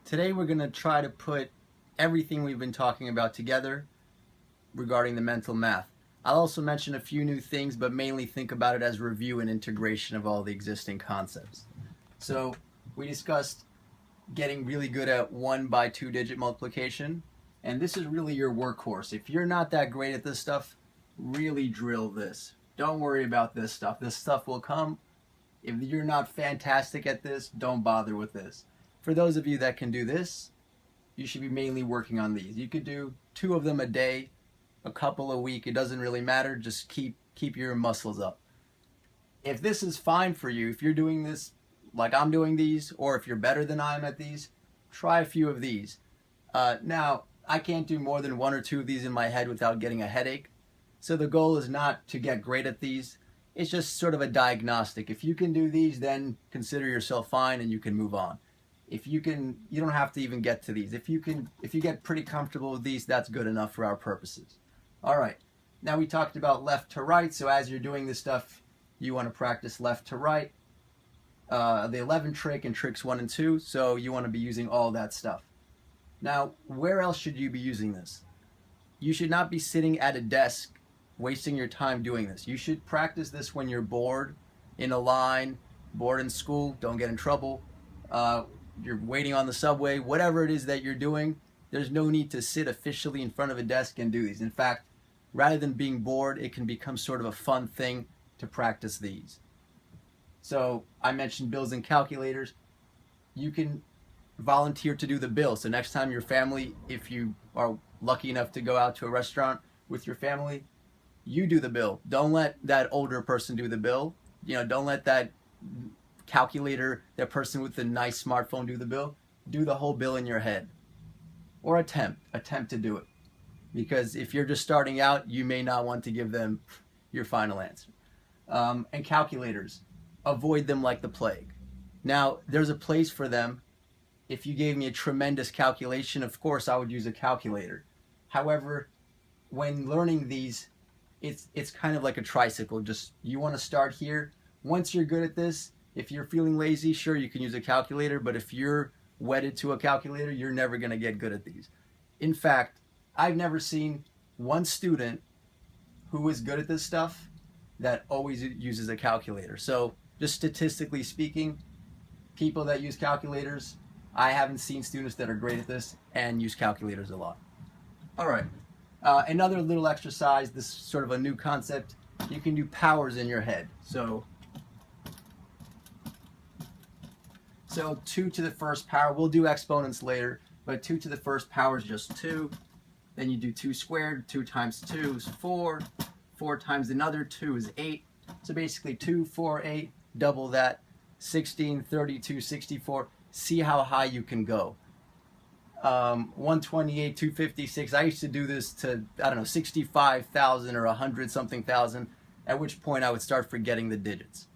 Today we're going to try to put everything we've been talking about together regarding the mental math. I'll also mention a few new things, but mainly think about it as review and integration of all the existing concepts. So we discussed getting really good at 1 by 2 digit multiplication, and this is really your workhorse. If you're not that great at this stuff, really drill this. Don't worry about this stuff. This stuff will come. If you're not fantastic at this, don't bother with this. For those of you that can do this, you should be mainly working on these. You could do 2 of them a day, a couple a week. It doesn't really matter. Just keep your muscles up. If this is fine for you, if you're doing this like I'm doing these, or if you're better than I am at these, try a few of these. Now, I can't do more than 1 or 2 of these in my head without getting a headache. So the goal is not to get great at these. It's just sort of a diagnostic. If you can do these, then consider yourself fine and you can move on. If you can, you don't have to even get to these. If you get pretty comfortable with these, that's good enough for our purposes. All right. Now we talked about left to right. So as you're doing this stuff, you want to practice left to right. The 11 trick and tricks 1 and 2. So you want to be using all that stuff. Now, where else should you be using this? You should not be sitting at a desk wasting your time doing this. You should practice this when you're bored, in a line, bored in school, don't get in trouble, you're waiting on the subway, whatever it is that you're doing, there's no need to sit officially in front of a desk and do these. In fact, rather than being bored, it can become sort of a fun thing to practice these. So I mentioned bills and calculators. You can volunteer to do the bill. So next time your family, if you are lucky enough to go out to a restaurant with your family, you do the bill. Don't let that older person do the bill. Don't let that calculator, that person with the nice smartphone do the bill. Do the whole bill in your head. Or attempt to do it. Because if you're just starting out, you may not want to give them your final answer. And calculators, avoid them like the plague. Now, there's a place for them. If you gave me a tremendous calculation, of course I would use a calculator. However, when learning these, it's kind of like a tricycle. Just, you want to start here. Once you're good at this, if you're feeling lazy, sure, you can use a calculator, but if you're wedded to a calculator, you're never going to get good at these. In fact, I've never seen one student who is good at this stuff that always uses a calculator. So just statistically speaking, people that use calculators, I haven't seen students that are great at this and use calculators a lot. All right. Another little exercise, this is sort of a new concept. You can do powers in your head. So 2 to the first power, we'll do exponents later, but 2 to the first power is just 2. Then you do 2 squared, 2 times 2 is 4. 4 times another 2 is 8. So basically 2, 4, 8, double that, 16, 32, 64. See how high you can go. 128, 256. I used to do this to, 65,000 or 100 something thousand, at which point I would start forgetting the digits.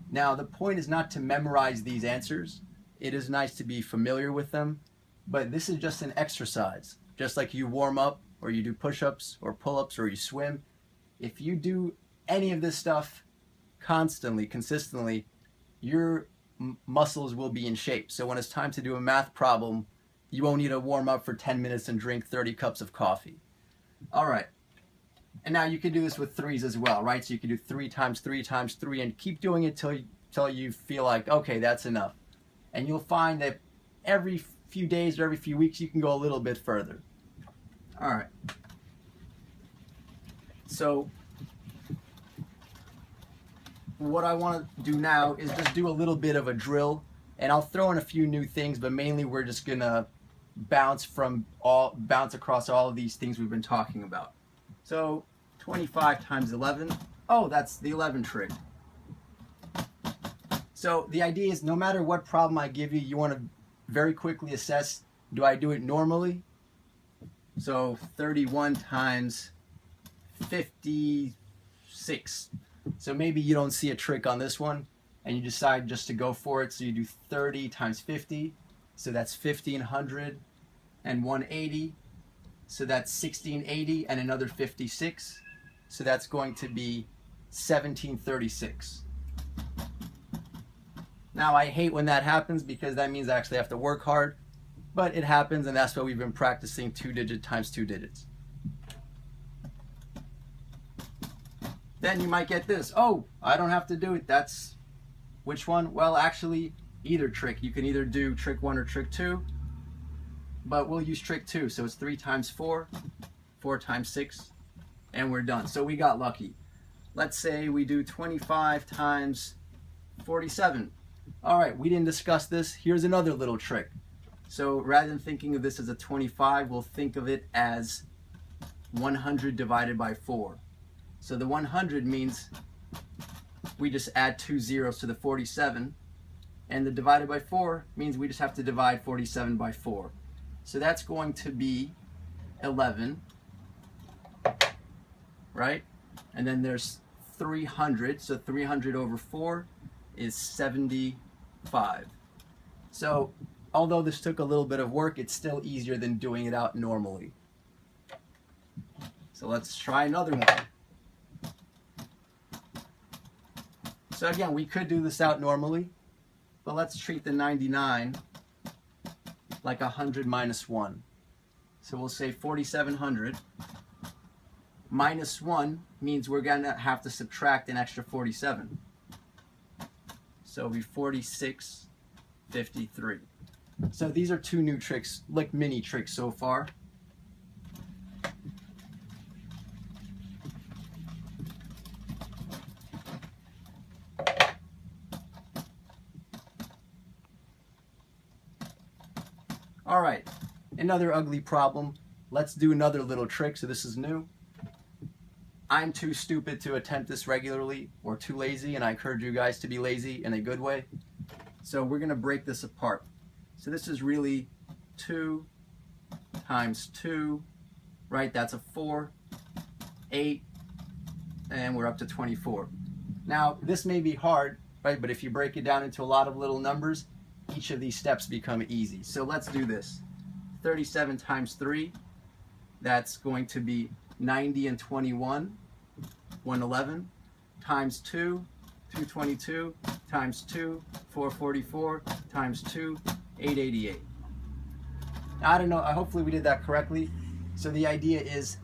Now, the point is not to memorize these answers. It is nice to be familiar with them, but this is just an exercise. Just like you warm up, or you do push-ups, or pull-ups, or you swim. If you do any of this stuff constantly, consistently, your muscles will be in shape. So when it's time to do a math problem, you won't need to warm up for 10 minutes and drink 30 cups of coffee. All right. And now you can do this with 3s as well, right? So you can do 3 times 3 times 3 and keep doing it till you feel like, okay, that's enough. And you'll find that every few days or every few weeks, you can go a little bit further. All right. So what I want to do now is just do a little bit of a drill, and I'll throw in a few new things, but mainly we're just gonna bounce across all of these things we've been talking about. So 25 times 11. Oh, that's the 11 trick. So the idea is, no matter what problem I give you, you want to very quickly assess, do I do it normally? So 31 times 56. So maybe you don't see a trick on this one and you decide just to go for it. So you do 30 times 50. So that's 1500 and 180. So that's 1680 and another 56. So that's going to be 1736. Now I hate when that happens because that means I actually have to work hard. But it happens, and that's why we've been practicing 2-digit times 2 digits. Then you might get this. Oh, I don't have to do it. That's which one? Well, actually, either trick. You can either do trick 1 or trick 2, but we'll use trick 2. So it's 3 times 4, 4 times 6, and we're done. So we got lucky. Let's say we do 25 times 47. All right, we didn't discuss this. Here's another little trick. So rather than thinking of this as a 25, we'll think of it as 100 divided by 4. So the 100 means we just add 2 zeros to the 47, and the divided by 4 means we just have to divide 47 by 4. So that's going to be 11, right? And then there's 300, so 300 over 4 is 75. So although this took a little bit of work, it's still easier than doing it out normally. So let's try another one. So again, we could do this out normally, but let's treat the 99 like 100 minus 1. So we'll say 4,700 minus 1 means we're going to have to subtract an extra 47. So it'll be 4653. So these are 2 new tricks, like mini tricks so far. All right, another ugly problem. Let's do another little trick. So this is new. I'm too stupid to attempt this regularly, or too lazy, and I encourage you guys to be lazy in a good way. So we're gonna break this apart. So this is really 2 times 2, right? That's a 4, 8, and we're up to 24. Now, this may be hard, right? But if you break it down into a lot of little numbers, each of these steps become easy. So let's do this. 37 times 3, that's going to be 90 and 21, 111, times 2, 222, times 2, 444, times 2, 888. Now, I don't know, hopefully we did that correctly. So the idea is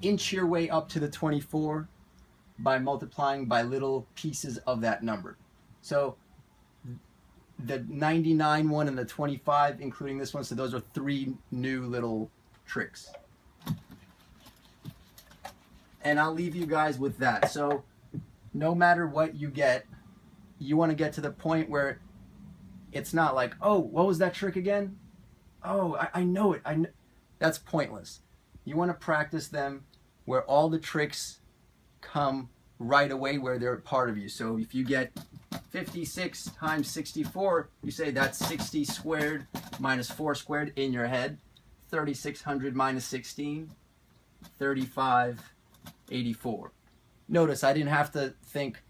inch your way up to the 24 by multiplying by little pieces of that number. So the 99 one and the 25, including this one, so those are 3 new little tricks. And I'll leave you guys with that. So no matter what you get, you want to get to the point where it's not like, oh, what was that trick again? Oh, I know it. That's pointless. You want to practice them where all the tricks come right away, where they're part of you. So if you get 56 times 64, you say that's 60 squared minus 4 squared in your head. 3600 minus 16, 3584. Notice I didn't have to think,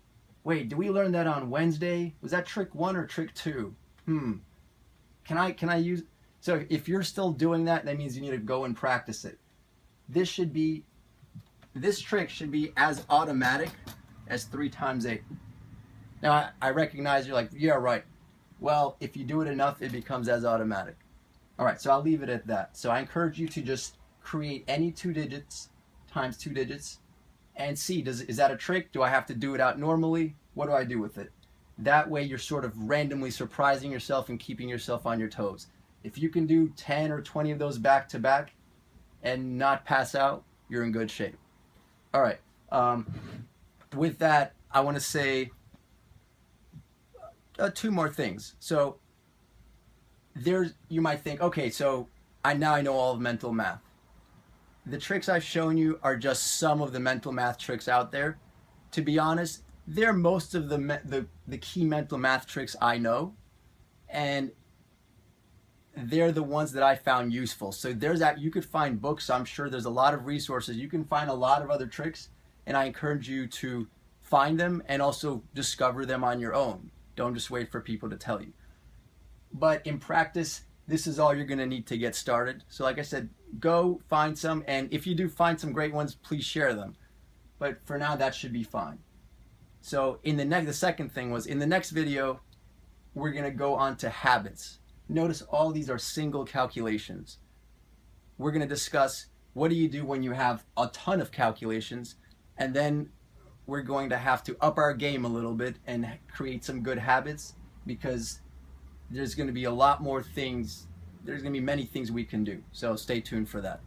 wait, did we learn that on Wednesday? Was that trick 1 or trick 2? Can I use... So if you're still doing that, that means you need to go and practice it. This trick should be as automatic as 3 times 8. Now, I recognize you're like, yeah, right. Well, if you do it enough, it becomes as automatic. All right, so I'll leave it at that. So I encourage you to just create any 2 digits times 2 digits and see, is that a trick? Do I have to do it out normally? What do I do with it? That way you're sort of randomly surprising yourself and keeping yourself on your toes. If you can do 10 or 20 of those back to back and not pass out, you're in good shape. All right, with that, I want to say 2 more things. So you might think, okay, so now I know all of mental math. The tricks I've shown you are just some of the mental math tricks out there. To be honest, they're most of the key mental math tricks I know, and they're the ones that I found useful. So you could find books. I'm sure there's a lot of resources. You can find a lot of other tricks, and I encourage you to find them and also discover them on your own. Don't just wait for people to tell you. But in practice, this is all you're going to need to get started. So like I said, go find some, and if you do find some great ones, please share them. But for now, that should be fine. So the second thing was, in the next video, we're going to go on to habits. Notice all these are single calculations. We're going to discuss what do you do when you have a ton of calculations, and then we're going to have to up our game a little bit and create some good habits, because there's going to be a lot more things, there's going to be many things we can do. So stay tuned for that.